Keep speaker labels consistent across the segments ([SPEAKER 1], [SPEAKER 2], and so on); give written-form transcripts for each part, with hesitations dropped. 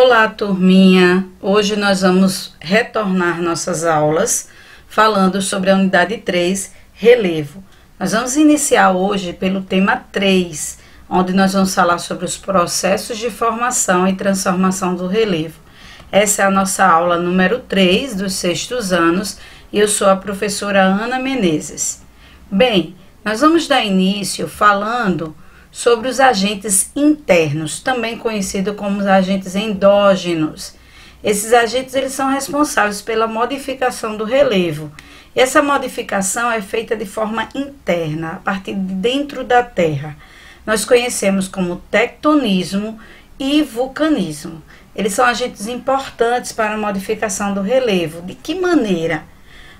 [SPEAKER 1] Olá, turminha! Hoje nós vamos retornar nossas aulas falando sobre a unidade 3, relevo. Nós vamos iniciar hoje pelo tema 3, onde nós vamos falar sobre os processos de formação e transformação do relevo. Essa é a nossa aula número 3 dos sextos anos e eu sou a professora Ana Menezes. Bem, nós vamos dar início falando sobre os agentes internos, também conhecidos como os agentes endógenos. Esses agentes eles são responsáveis pela modificação do relevo. E essa modificação é feita de forma interna, a partir de dentro da Terra. Nós conhecemos como tectonismo e vulcanismo. Eles são agentes importantes para a modificação do relevo. De que maneira?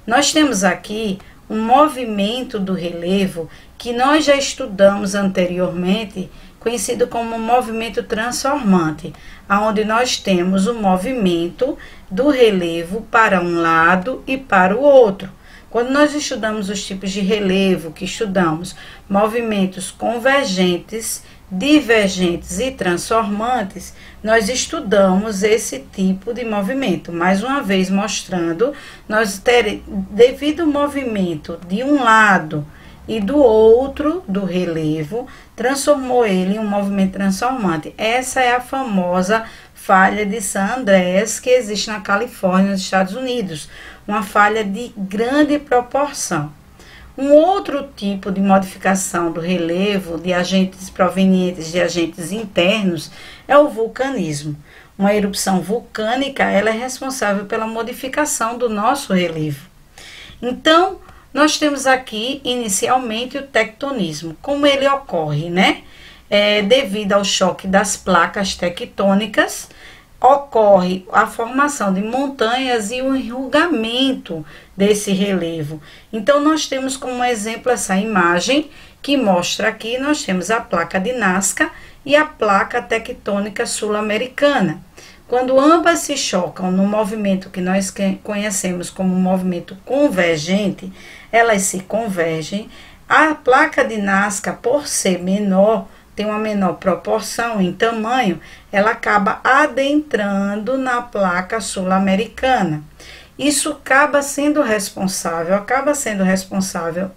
[SPEAKER 1] Nós temos aqui um movimento do relevo que nós já estudamos anteriormente, conhecido como movimento transformante, onde nós temos o movimento do relevo para um lado e para o outro. Quando nós estudamos os tipos de relevo, que estudamos movimentos convergentes, divergentes e transformantes, nós estudamos esse tipo de movimento. Mais uma vez mostrando, devido ao movimento de um lado e do outro do relevo, transformou ele em um movimento transformante. Essa é a famosa falha de San Andreas, que existe na Califórnia, nos Estados Unidos. Uma falha de grande proporção. Um outro tipo de modificação do relevo de agentes provenientes de agentes internos é o vulcanismo. Uma erupção vulcânica, ela é responsável pela modificação do nosso relevo. Então, nós temos aqui, inicialmente, o tectonismo. Como ele ocorre, né? Devido ao choque das placas tectônicas, ocorre a formação de montanhas e o enrugamento desse relevo. Então, nós temos como exemplo essa imagem que mostra aqui, nós temos a placa de Nazca e a placa tectônica sul-americana. Quando ambas se chocam no movimento que nós conhecemos como movimento convergente, elas se convergem. A placa de Nazca, por ser menor, tem uma menor proporção em tamanho, ela acaba adentrando na placa sul-americana. Isso acaba sendo responsável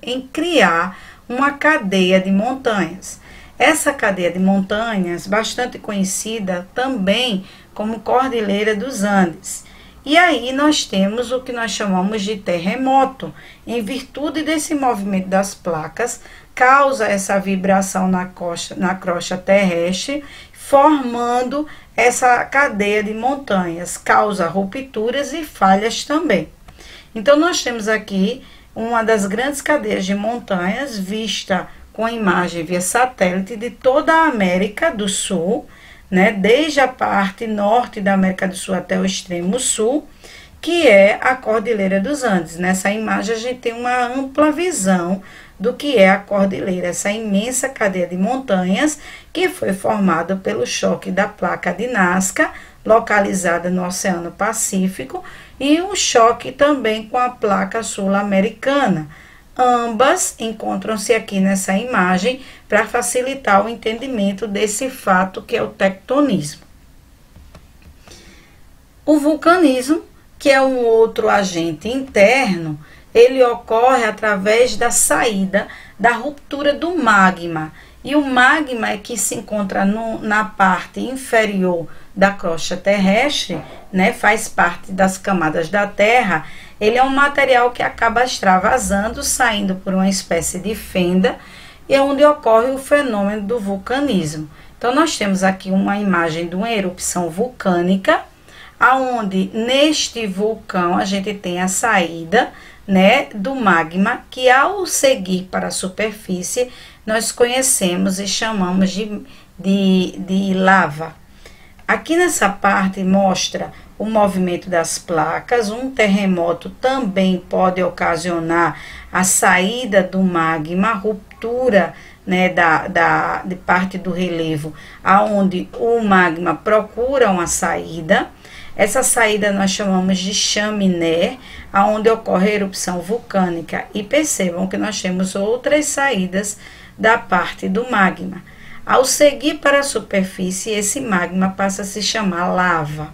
[SPEAKER 1] em criar uma cadeia de montanhas. Essa cadeia de montanhas, bastante conhecida também como Cordilheira dos Andes. E aí nós temos o que nós chamamos de terremoto. Em virtude desse movimento das placas, causa essa vibração na crosta terrestre, formando essa cadeia de montanhas, causa rupturas e falhas também. Então, nós temos aqui uma das grandes cadeias de montanhas, vista com a imagem via satélite de toda a América do Sul, né, desde a parte norte da América do Sul até o extremo sul, que é a Cordilheira dos Andes. Nessa imagem, a gente tem uma ampla visão do que é a cordilheira, essa imensa cadeia de montanhas que foi formada pelo choque da placa de Nazca, localizada no Oceano Pacífico, e um choque também com a placa sul-americana. Ambas encontram-se aqui nessa imagem para facilitar o entendimento desse fato que é o tectonismo. O vulcanismo, que é um outro agente interno, ele ocorre através da saída da ruptura do magma. E o magma é que se encontra na parte inferior da crosta terrestre, né, faz parte das camadas da Terra. Ele é um material que acaba extravasando, saindo por uma espécie de fenda, e é onde ocorre o fenômeno do vulcanismo. Então, nós temos aqui uma imagem de uma erupção vulcânica, aonde neste vulcão a gente tem a saída, né, do magma, que ao seguir para a superfície, nós conhecemos e chamamos de lava. Aqui nessa parte mostra o movimento das placas. Um terremoto também pode ocasionar a saída do magma, a ruptura, né, de parte do relevo, aonde o magma procura uma saída. Essa saída nós chamamos de chaminé, aonde ocorre a erupção vulcânica. E percebam que nós temos outras saídas da parte do magma. Ao seguir para a superfície, esse magma passa a se chamar lava.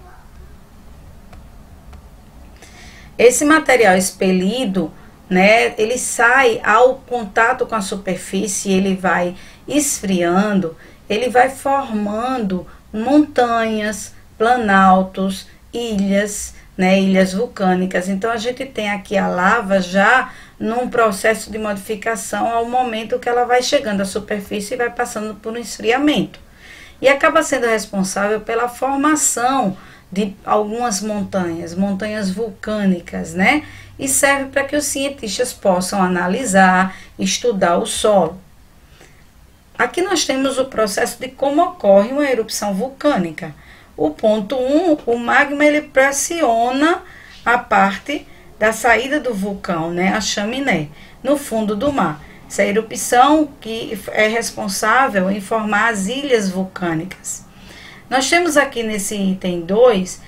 [SPEAKER 1] Esse material expelido, né, ele sai ao contato com a superfície, ele vai esfriando, ele vai formando montanhas, planaltos, ilhas, né, ilhas vulcânicas. Então a gente tem aqui a lava já num processo de modificação ao momento que ela vai chegando à superfície e vai passando por um esfriamento. E acaba sendo responsável pela formação de algumas montanhas vulcânicas, né? E serve para que os cientistas possam analisar, estudar o solo. Aqui nós temos o processo de como ocorre uma erupção vulcânica. O ponto 1, o magma ele pressiona a parte da saída do vulcão, né, a chaminé, no fundo do mar. Essa erupção que é responsável em formar as ilhas vulcânicas. Nós temos aqui nesse item 2,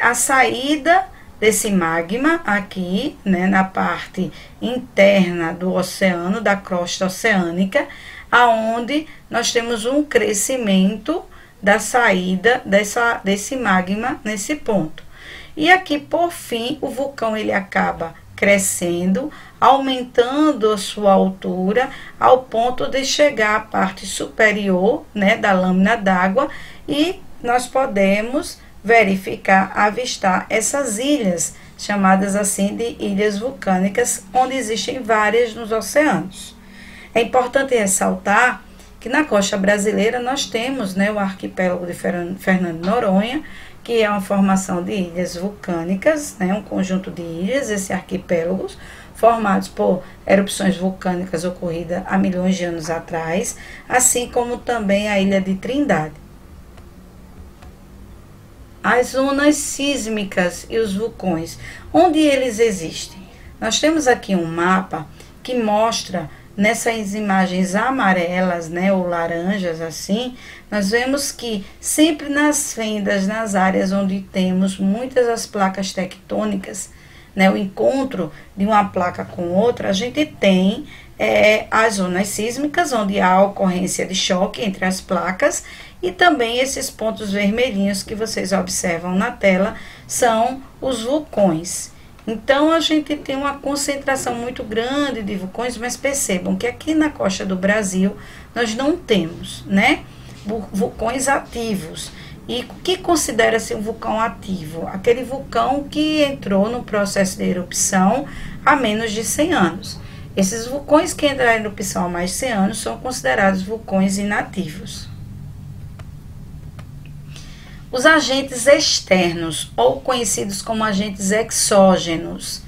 [SPEAKER 1] a saída desse magma aqui, né, na parte interna do oceano, da crosta oceânica, aonde nós temos um crescimento da saída desse magma nesse ponto. E aqui, por fim, o vulcão ele acaba crescendo, aumentando a sua altura ao ponto de chegar à parte superior, né, da lâmina d'água, e nós podemos verificar, avistar essas ilhas, chamadas assim de ilhas vulcânicas, onde existem várias nos oceanos. É importante ressaltar que na costa brasileira nós temos, né, o arquipélago de Fernando de Noronha, que é uma formação de ilhas vulcânicas, né, um conjunto de ilhas, esses arquipélagos, formados por erupções vulcânicas ocorridas há milhões de anos atrás, assim como também a ilha de Trindade. As zonas sísmicas e os vulcões, onde eles existem? Nós temos aqui um mapa que mostra nessas imagens amarelas, né, ou laranjas assim, nós vemos que sempre nas fendas, nas áreas onde temos muitas as placas tectônicas, né, o encontro de uma placa com outra, a gente tem as zonas sísmicas, onde há a ocorrência de choque entre as placas, e também esses pontos vermelhinhos que vocês observam na tela são os vulcões. Então, a gente tem uma concentração muito grande de vulcões, mas percebam que aqui na costa do Brasil, nós não temos, né, vulcões ativos. E o que considera-se um vulcão ativo? Aquele vulcão que entrou no processo de erupção há menos de 100 anos. Esses vulcões que entraram em erupção há mais de 100 anos são considerados vulcões inativos. Os agentes externos, ou conhecidos como agentes exógenos,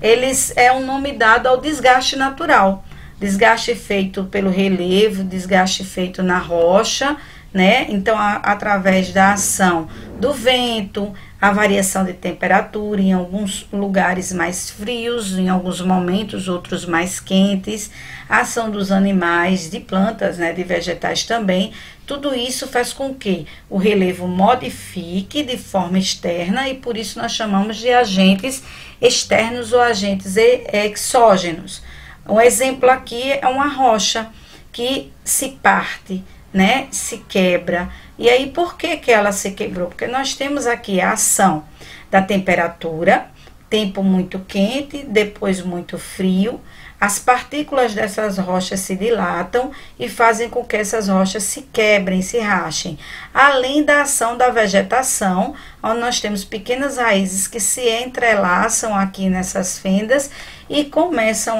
[SPEAKER 1] eles é um nome dado ao desgaste natural. Desgaste feito pelo relevo, desgaste feito na rocha, né? Então, através da ação do vento, a variação de temperatura, em alguns lugares mais frios, em alguns momentos, outros mais quentes, a ação dos animais, de plantas, né, de vegetais também, tudo isso faz com que o relevo modifique de forma externa e por isso nós chamamos de agentes externos ou agentes exógenos. Um exemplo aqui é uma rocha que se parte, né, se quebra. E aí, por que ela se quebrou? Porque nós temos aqui a ação da temperatura, tempo muito quente, depois muito frio. As partículas dessas rochas se dilatam e fazem com que essas rochas se quebrem, se rachem. Além da ação da vegetação, onde nós temos pequenas raízes que se entrelaçam aqui nessas fendas e começam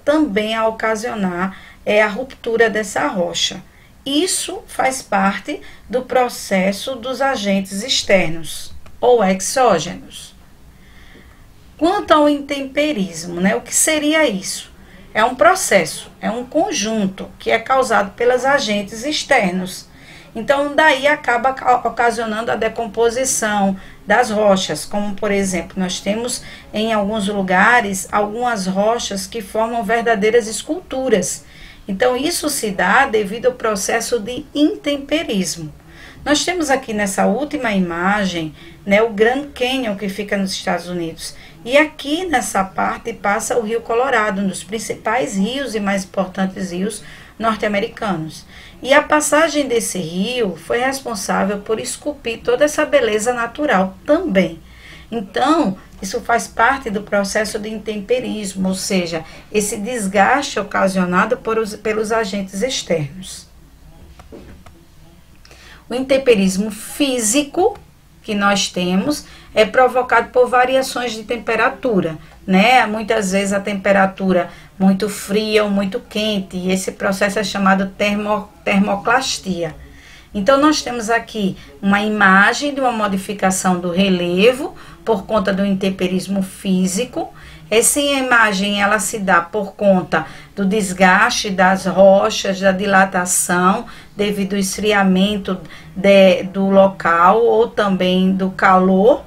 [SPEAKER 1] também a ocasionar a ruptura dessa rocha. Isso faz parte do processo dos agentes externos ou exógenos. Quanto ao intemperismo, né, o que seria isso? É um processo, é um conjunto que é causado pelos agentes externos. Então, daí acaba ocasionando a decomposição das rochas, como, por exemplo, nós temos em alguns lugares algumas rochas que formam verdadeiras esculturas. Então, isso se dá devido ao processo de intemperismo. Nós temos aqui nessa última imagem, né, o Grand Canyon, que fica nos Estados Unidos. E aqui nessa parte passa o Rio Colorado, um dos principais rios e mais importantes rios norte-americanos. E a passagem desse rio foi responsável por esculpir toda essa beleza natural também. Então, isso faz parte do processo de intemperismo, ou seja, esse desgaste ocasionado pelos agentes externos. O intemperismo físico que nós temos é provocado por variações de temperatura, né? Muitas vezes a temperatura muito fria ou muito quente, e esse processo é chamado termoclastia. Então, nós temos aqui uma imagem de uma modificação do relevo por conta do intemperismo físico. Essa imagem ela se dá por conta do desgaste das rochas, da dilatação devido ao esfriamento do local ou também do calor.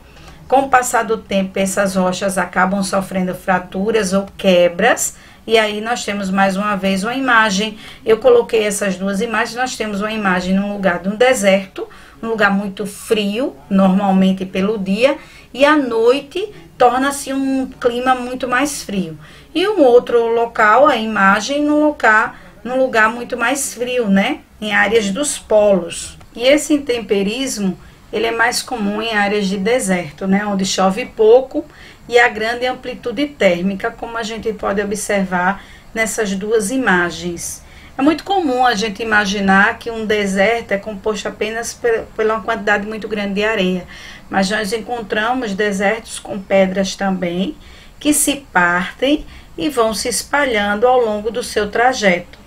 [SPEAKER 1] Com o passar do tempo, essas rochas acabam sofrendo fraturas ou quebras. E aí nós temos mais uma vez uma imagem. Eu coloquei essas duas imagens. Nós temos uma imagem num lugar de um deserto, um lugar muito frio, normalmente pelo dia, e à noite torna-se um clima muito mais frio. E um outro local, a imagem num lugar muito mais frio, né? Em áreas dos polos. E esse intemperismo, ele é mais comum em áreas de deserto, né? Onde chove pouco e a grande amplitude térmica, como a gente pode observar nessas duas imagens. É muito comum a gente imaginar que um deserto é composto apenas por uma quantidade muito grande de areia, mas nós encontramos desertos com pedras também, que se partem e vão se espalhando ao longo do seu trajeto.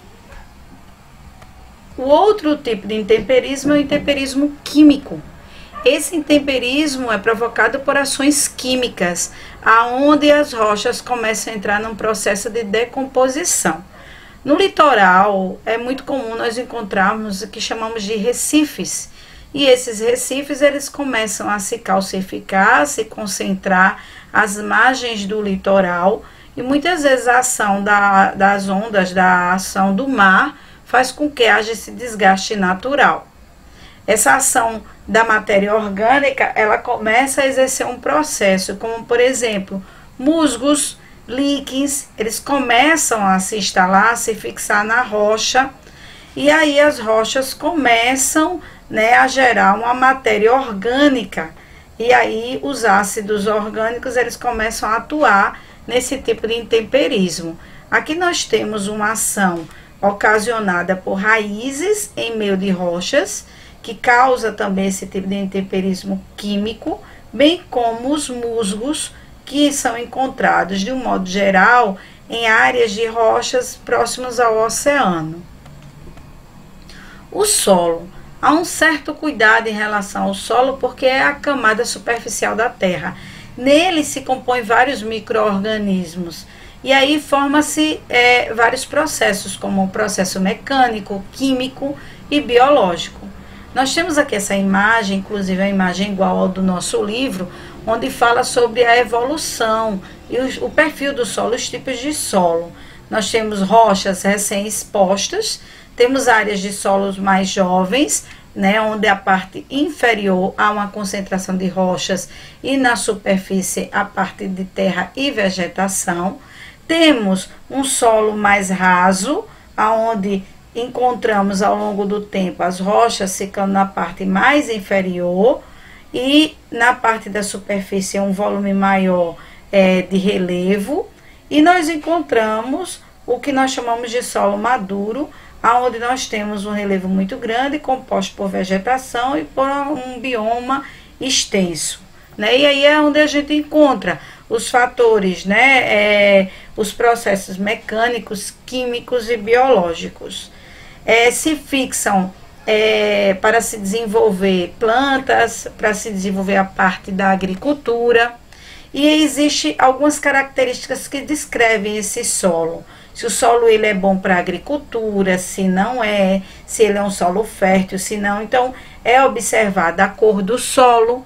[SPEAKER 1] O outro tipo de intemperismo é o intemperismo químico. Esse intemperismo é provocado por ações químicas, aonde as rochas começam a entrar num processo de decomposição. No litoral, é muito comum nós encontrarmos o que chamamos de recifes. E esses recifes, eles começam a se calcificar, a se concentrar às margens do litoral. E muitas vezes a ação das ondas, da ação do mar, faz com que haja esse desgaste natural. Essa ação da matéria orgânica, ela começa a exercer um processo, como por exemplo, musgos, líquens, eles começam a se instalar, a se fixar na rocha, e aí as rochas começam, né, a gerar uma matéria orgânica, e aí os ácidos orgânicos, eles começam a atuar nesse tipo de intemperismo. Aqui nós temos uma ação ocasionada por raízes em meio de rochas, que causa também esse tipo de intemperismo químico, bem como os musgos, que são encontrados, de um modo geral, em áreas de rochas próximas ao oceano. O solo. Há um certo cuidado em relação ao solo, porque é a camada superficial da terra. Nele se compõem vários micro-organismos. E aí forma-se vários processos, como o processo mecânico, químico e biológico. Nós temos aqui essa imagem, inclusive a imagem igual ao do nosso livro, onde fala sobre a evolução e o perfil do solo, os tipos de solo. Nós temos rochas recém-expostas, temos áreas de solos mais jovens, né, onde a parte inferior há uma concentração de rochas e na superfície a parte de terra e vegetação. Temos um solo mais raso, aonde encontramos ao longo do tempo as rochas ficando na parte mais inferior e na parte da superfície um volume maior de relevo, e nós encontramos o que nós chamamos de solo maduro, onde nós temos um relevo muito grande composto por vegetação e por um bioma extenso, né? E aí é onde a gente encontra os fatores, né? Os processos mecânicos, químicos e biológicos. Se fixam para se desenvolver plantas, para se desenvolver a parte da agricultura, e existem algumas características que descrevem esse solo. Se o solo ele é bom para a agricultura, se não é, se ele é um solo fértil, se não. Então, é observada a cor do solo,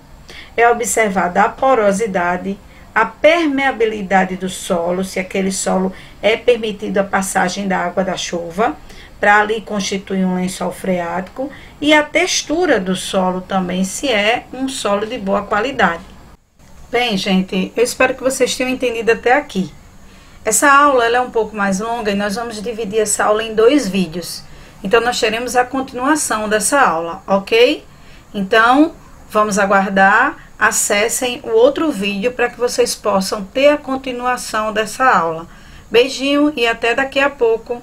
[SPEAKER 1] é observada a porosidade, a permeabilidade do solo, se aquele solo é permitido a passagem da água da chuva, para ali constituir um lençol freático, e a textura do solo também, se é um solo de boa qualidade. Bem, gente, eu espero que vocês tenham entendido até aqui. Essa aula ela é um pouco mais longa e nós vamos dividir essa aula em 2 vídeos. Então, nós teremos a continuação dessa aula, ok? Então, vamos aguardar, acessem o outro vídeo para que vocês possam ter a continuação dessa aula. Beijinho e até daqui a pouco.